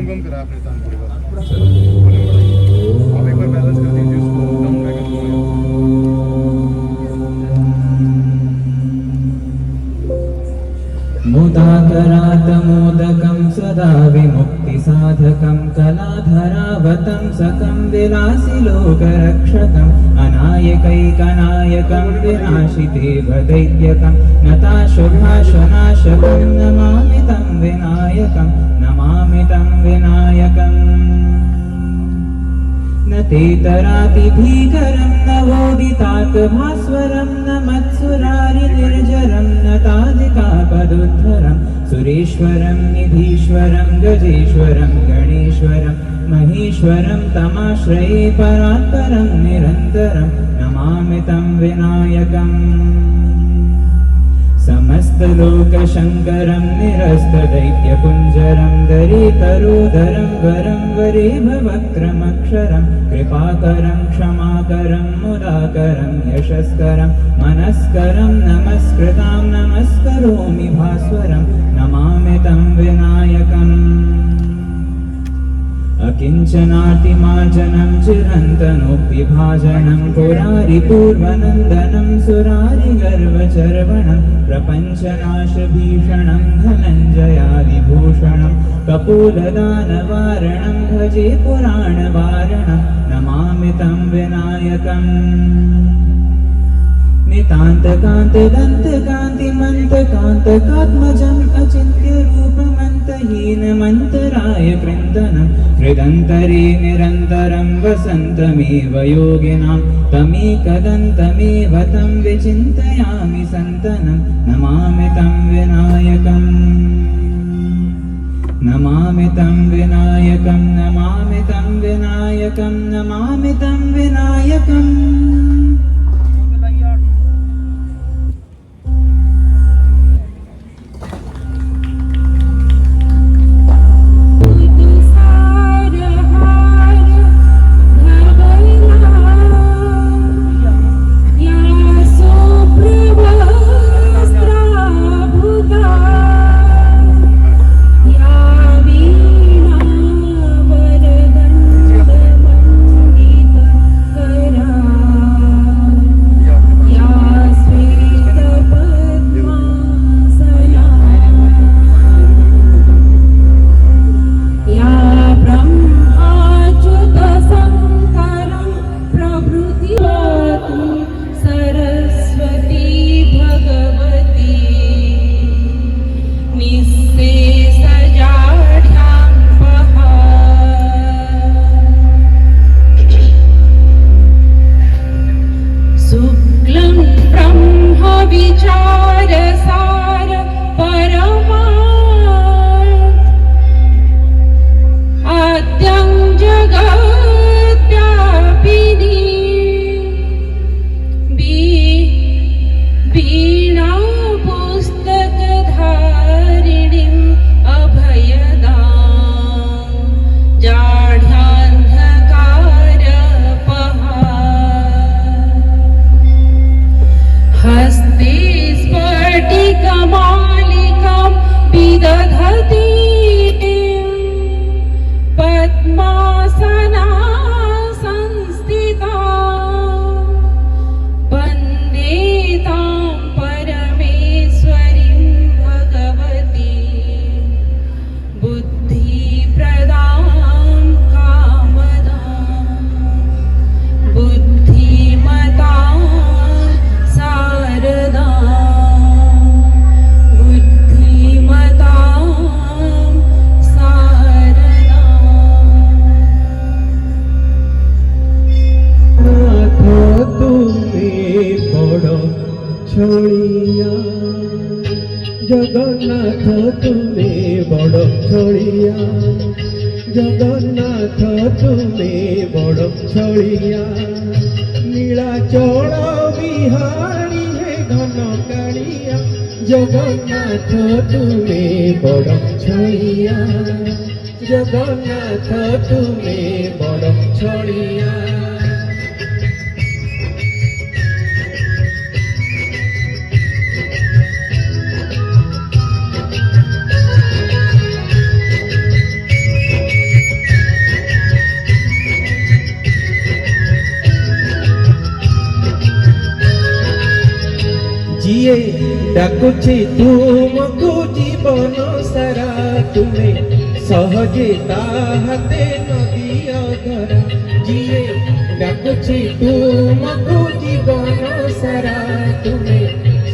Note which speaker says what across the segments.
Speaker 1: volume कम करा आपने तान पूरी बात आप एक बार बैलेंस कर दीजिए उसको डाउन बैक अप हो
Speaker 2: मुदाकरात् मोदकं सदा विमुक्तिसाधकं कलाधरावतं सकं विलासिलोकरक्षकम् अनायकैकनायकं विनाशितेवदैत्यकं नताशुभाशनाशकं नमामि तं विनायकं नमामि तं विनायकम् न तेतरातिभीकरं न वोदितात् भास्वरं न मत्सुरारिनिर्जरं न तादिकापदुद्धरं सुरेश्वरं निधीश्वरं गजेश्वरं गणेश्वरं महेश्वरं तमाश्रये परात्परं निरन्तरं नमामि तं विनायकम् समस्तलोकशङ्करं निरस्तदैत्यपुञ्जरं दरितरोदरं वरं वरेभवक्त्रमक्षरं कृपाकरं क्षमाकरं मुदाकरं यशस्करं मनस्करं नमस्कृतां नमस्करोमि भास्वरं नमामि तं विनायकम् अकिञ्चनातिमार्जनं चिरन्तनोऽप्यभाजनं पुरारिपूर्वनन्दनं सुरारिगर्वचर्वणं प्रपञ्चनाशभीषणं धनञ्जयादिभूषणं कपोलदानवारणं भजे पुराणवारणं नमामि तं विनायकम् नितान्तकान्तदन्तकान्तिमन्तकान्तकात्मजम् अचिन्त्यरूपमन्तहीनमन्तराय कृन्दनं हृदन्तरे निरन्तरं वसन्तमेव योगिनां तमेकदन्तमेव तं विचिन्तयामि सन्तनं नमामि तं विनायकम् नमामि तं विनायकं नमामि तं विनायकं नमामि तं विनायकम्
Speaker 3: जगन्नाथ तुमे बड़ छड़िया जगन्नाथ तुमे बड़ छड़िया नीलाचल बिहारी हे घन कालिया जगन्नाथ तुमे बड़ छड़िया जगन्नाथ तुमे बड़ छड़िया ডাকুছি তুমকু জীবন সারা তুমি সহজে তাহাতে নদিয়া ধরা যিয়ে ডাকুছি তুমকু জীবন সারা তুমি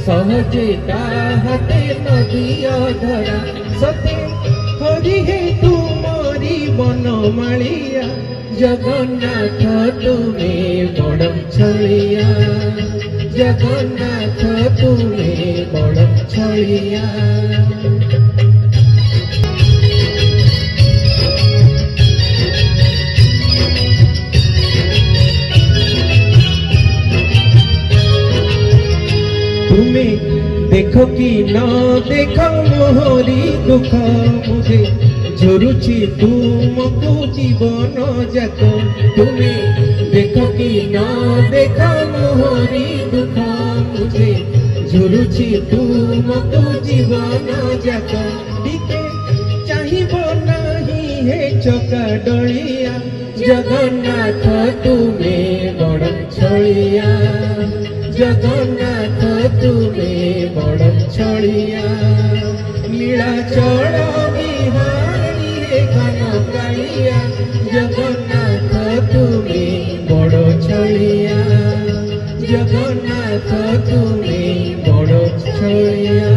Speaker 3: সহজে তাহাতে নদিয়া ধরা সতে হরি হে তুমরি বনমাଳିয়া জগন্নাথ তুমি বড় ছড়িয়া জগন্নাথ তুমি বড় ছড়িয়া তুমি দেখো কি না দেখো মোহরি দুঃখ মুঝে ঝরুছি তুমকু জীবন যাক তুমি দেখো কি না দেখো মোহরি দুঃখ মুঝে ঝরুছি তুমকু জীবন যাক টিকে চাহিব নাহি হে চকা ডলিয়া জগন্নাথ তুমি বড় ছড়িয়া জগন্নাথ তুমি বড় ছড়িয়া নীলাচল বিহারী হে ঘন কালিয়া জগন্নাথ তুমি বড় ছড়িয়া জগন্নাথ তুমি বড় ছড়িয়া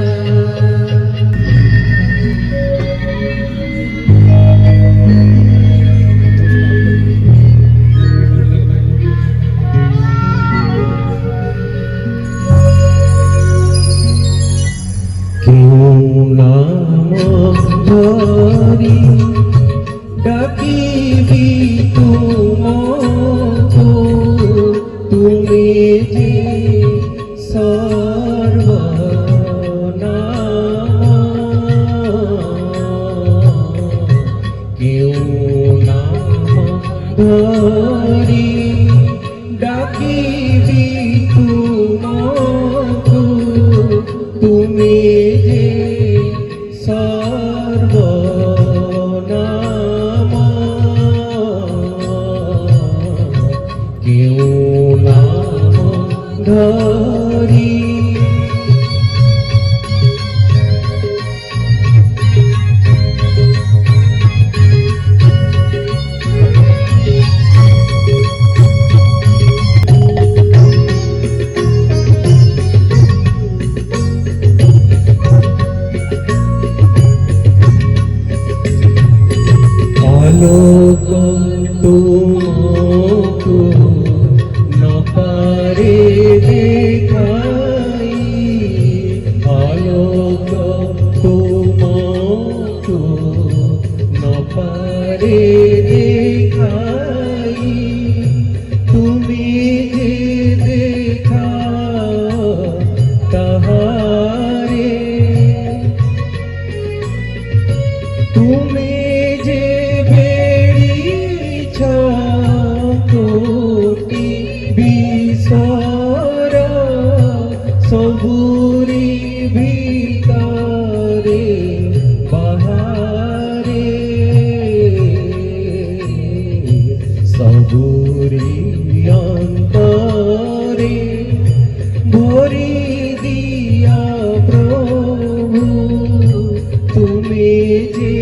Speaker 3: ধরি ডাকিবি তুমকু তুমি যে সর্বনাম কেউ নাম ধরি ডাকিবি তুমকু তুমি যে সর্বনাম কেউ নাম ধরি আলোক তুমকু ন পারে দেখাই আলোক তুমকু ন পারে দেখাই তুমি যে দেখাও তাহারে তুমি যে কোটি বিসর সবুরি ভিতরে বাহারে সবুরি অন্তরে ভরি দিয়া প্রভু তুমি যে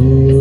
Speaker 3: ও